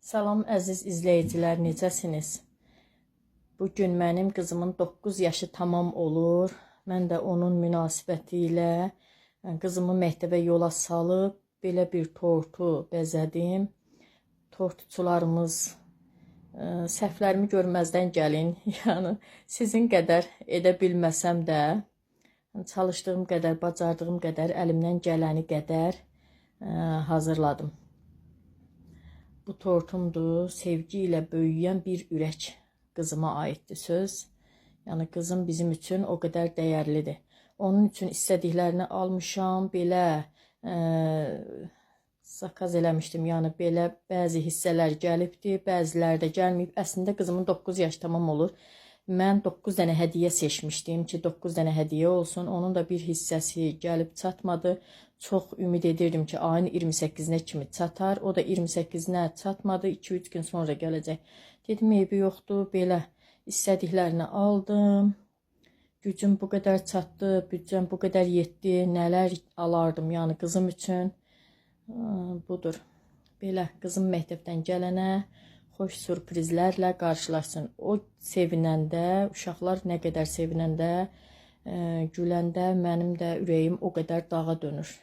Salam əziz izləyicilər, necəsiniz? Bugün mənim qızımın 9 yaşı tamam olur. Mən də onun münasibəti ilə qızımı məktəbə yola salıb belə bir tortu bəzədim. Tortçularımız səhvlərimi görməzdən gəlin. Yəni sizin qədər edə bilməsəm də çalışdığım qədər, bacardığım qədər, əlimdən gələni qədər hazırladım. Bu tortumdur, sevgi ilə böyüyən bir ürək qızıma aiddir söz. Yəni qızım bizim üçün o qədər dəyərlidir. Onun üçün istədiklərini almışam, belə zakaz eləmişdim. Yəni belə bəzi hissələr gəlibdi, bəziləri də gəlməyib. Əslində qızımın 9 yaş tamam olur. Mən 9 dənə hədiyyə seçmişdim ki, 9 dənə hədiyyə olsun. Onun da bir hissəsi gəlib çatmadı. Çox ümid edirdim ki, ayın 28-nə kimi çatar. O da 28-nə çatmadı. 2-3 gün sonra gələcək. Dedim, eybi yoxdur. Belə istədiklərini aldım. Gücüm bu qədər çatdı. Büdcəm bu qədər yetdi. Nələr alardım yəni qızım üçün. Budur. Belə qızım məktəbdən gələnə xoş sürprizlərlə qarşılaşsın. O sevinəndə, uşaqlar nə qədər sevinəndə, güləndə mənim də ürəyim o qədər dağa dönür.